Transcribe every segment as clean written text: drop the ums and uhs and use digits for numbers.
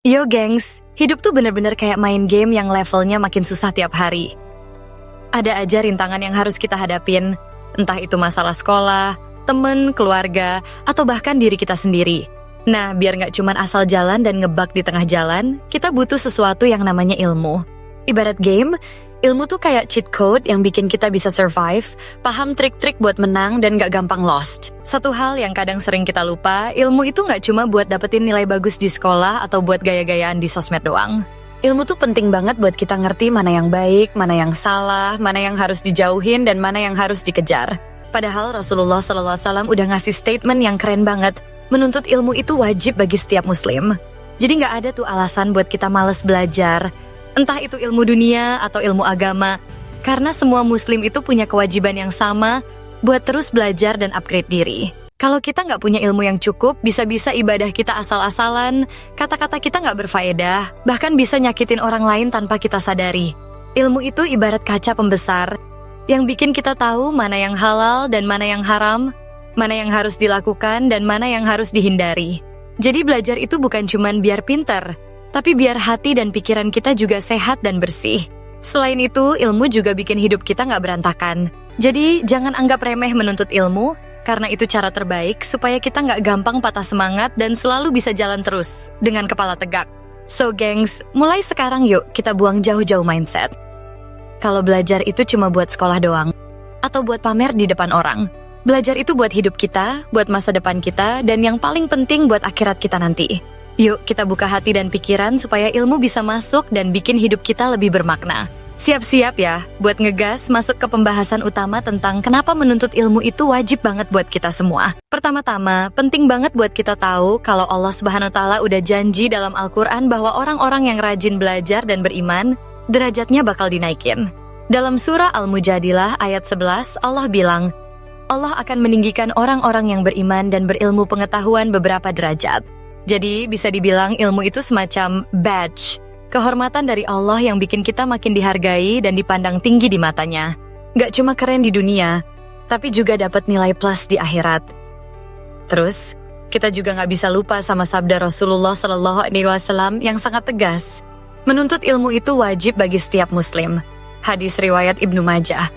Yo gengs, hidup tuh bener-bener kayak main game yang levelnya makin susah tiap hari. Ada aja rintangan yang harus kita hadapin, entah itu masalah sekolah, temen, keluarga, atau bahkan diri kita sendiri. Nah, biar nggak cuman asal jalan dan ngebug di tengah jalan, kita butuh sesuatu yang namanya ilmu. Ibarat game, ilmu tuh kayak cheat code yang bikin kita bisa survive, paham trik-trik buat menang dan gak gampang lost. Satu hal yang kadang sering kita lupa, ilmu itu gak cuma buat dapetin nilai bagus di sekolah atau buat gaya-gayaan di sosmed doang. Ilmu tuh penting banget buat kita ngerti mana yang baik, mana yang salah, mana yang harus dijauhin, dan mana yang harus dikejar. Padahal Rasulullah SAW udah ngasih statement yang keren banget, menuntut ilmu itu wajib bagi setiap muslim. Jadi gak ada tuh alasan buat kita males belajar, entah itu ilmu dunia atau ilmu agama, karena semua muslim itu punya kewajiban yang sama buat terus belajar dan upgrade diri. Kalau kita nggak punya ilmu yang cukup, bisa-bisa ibadah kita asal-asalan, kata-kata kita nggak berfaedah, bahkan bisa nyakitin orang lain tanpa kita sadari. Ilmu itu ibarat kaca pembesar, yang bikin kita tahu mana yang halal dan mana yang haram, mana yang harus dilakukan dan mana yang harus dihindari. Jadi belajar itu bukan cuman biar pinter, tapi biar hati dan pikiran kita juga sehat dan bersih. Selain itu, ilmu juga bikin hidup kita nggak berantakan. Jadi, jangan anggap remeh menuntut ilmu, karena itu cara terbaik supaya kita nggak gampang patah semangat dan selalu bisa jalan terus, dengan kepala tegak. So, gengs, mulai sekarang yuk kita buang jauh-jauh mindset. Kalau belajar itu cuma buat sekolah doang, atau buat pamer di depan orang. Belajar itu buat hidup kita, buat masa depan kita, dan yang paling penting buat akhirat kita nanti. Yuk kita buka hati dan pikiran supaya ilmu bisa masuk dan bikin hidup kita lebih bermakna. Siap-siap ya buat ngegas masuk ke pembahasan utama tentang kenapa menuntut ilmu itu wajib banget buat kita semua. Pertama-tama, penting banget buat kita tahu kalau Allah Subhanahu wa Ta'ala udah janji dalam Al-Quran bahwa orang-orang yang rajin belajar dan beriman, derajatnya bakal dinaikin. Dalam surah Al-Mujadilah ayat 11, Allah bilang, Allah akan meninggikan orang-orang yang beriman dan berilmu pengetahuan beberapa derajat. Jadi bisa dibilang ilmu itu semacam badge, kehormatan dari Allah yang bikin kita makin dihargai dan dipandang tinggi di matanya. Gak cuma keren di dunia, tapi juga dapat nilai plus di akhirat. Terus, kita juga gak bisa lupa sama sabda Rasulullah SAW yang sangat tegas. Menuntut ilmu itu wajib bagi setiap muslim. Hadis riwayat Ibnu Majah.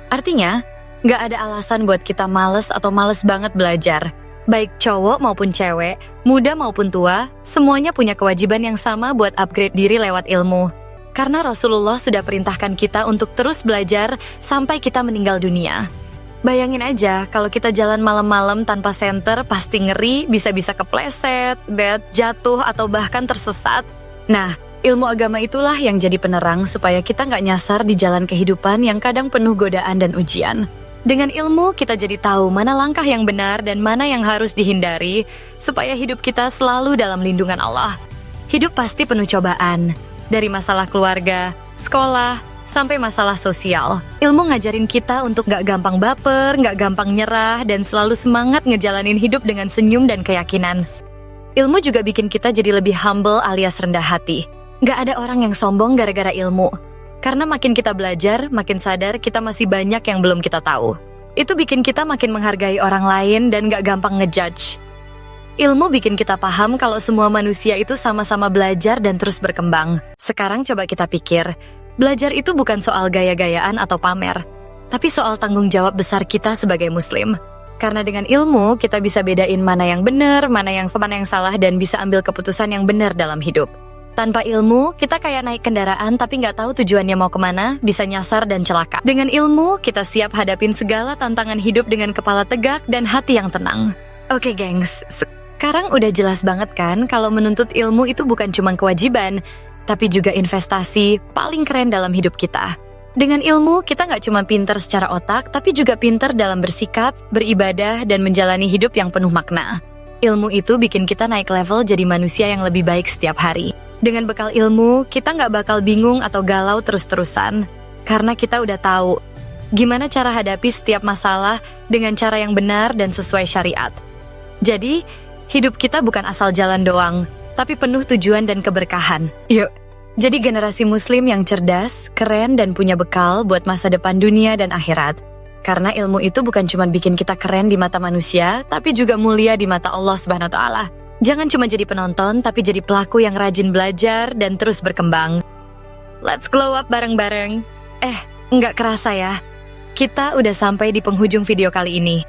Artinya, gak ada alasan buat kita males atau males banget belajar. Baik cowok maupun cewek, muda maupun tua, semuanya punya kewajiban yang sama buat upgrade diri lewat ilmu. Karena Rasulullah sudah perintahkan kita untuk terus belajar sampai kita meninggal dunia. Bayangin aja, kalau kita jalan malam-malam tanpa senter, pasti ngeri, bisa-bisa kepleset, jatuh, atau bahkan tersesat. Nah, ilmu agama itulah yang jadi penerang supaya kita nggak nyasar di jalan kehidupan yang kadang penuh godaan dan ujian. Dengan ilmu, kita jadi tahu mana langkah yang benar dan mana yang harus dihindari, supaya hidup kita selalu dalam lindungan Allah. Hidup pasti penuh cobaan, dari masalah keluarga, sekolah, sampai masalah sosial. Ilmu ngajarin kita untuk gak gampang baper, gak gampang nyerah, dan selalu semangat ngejalanin hidup dengan senyum dan keyakinan. Ilmu juga bikin kita jadi lebih humble alias rendah hati. Gak ada orang yang sombong gara-gara ilmu. Karena makin kita belajar, makin sadar kita masih banyak yang belum kita tahu. Itu bikin kita makin menghargai orang lain dan gak gampang ngejudge. Ilmu bikin kita paham kalau semua manusia itu sama-sama belajar dan terus berkembang. Sekarang coba kita pikir, belajar itu bukan soal gaya-gayaan atau pamer, tapi soal tanggung jawab besar kita sebagai muslim. Karena dengan ilmu, kita bisa bedain mana yang benar, mana yang salah, dan bisa ambil keputusan yang benar dalam hidup. Tanpa ilmu, kita kayak naik kendaraan tapi nggak tahu tujuannya mau kemana, bisa nyasar dan celaka. Dengan ilmu, kita siap hadapin segala tantangan hidup dengan kepala tegak dan hati yang tenang. Oke gengs, sekarang udah jelas banget kan kalau menuntut ilmu itu bukan cuma kewajiban, tapi juga investasi paling keren dalam hidup kita. Dengan ilmu, kita nggak cuma pinter secara otak, tapi juga pinter dalam bersikap, beribadah, dan menjalani hidup yang penuh makna. Ilmu itu bikin kita naik level jadi manusia yang lebih baik setiap hari. Dengan bekal ilmu, kita nggak bakal bingung atau galau terus-terusan. Karena kita udah tahu gimana cara hadapi setiap masalah dengan cara yang benar dan sesuai syariat. Jadi, hidup kita bukan asal jalan doang, tapi penuh tujuan dan keberkahan. Yuk, jadi generasi muslim yang cerdas, keren, dan punya bekal buat masa depan dunia dan akhirat. Karena ilmu itu bukan cuma bikin kita keren di mata manusia, tapi juga mulia di mata Allah Subhanahu wa Ta'ala. Jangan cuma jadi penonton, tapi jadi pelaku yang rajin belajar dan terus berkembang. Let's glow up bareng-bareng. Nggak kerasa ya. Kita udah sampai di penghujung video kali ini.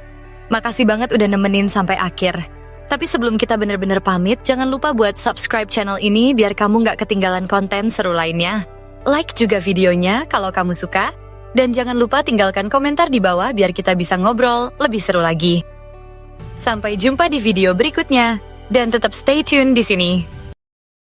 Makasih banget udah nemenin sampai akhir. Tapi sebelum kita bener-bener pamit, jangan lupa buat subscribe channel ini biar kamu nggak ketinggalan konten seru lainnya. Like juga videonya kalau kamu suka. Dan jangan lupa tinggalkan komentar di bawah biar kita bisa ngobrol lebih seru lagi. Sampai jumpa di video berikutnya. Dan tetap stay tune di sini.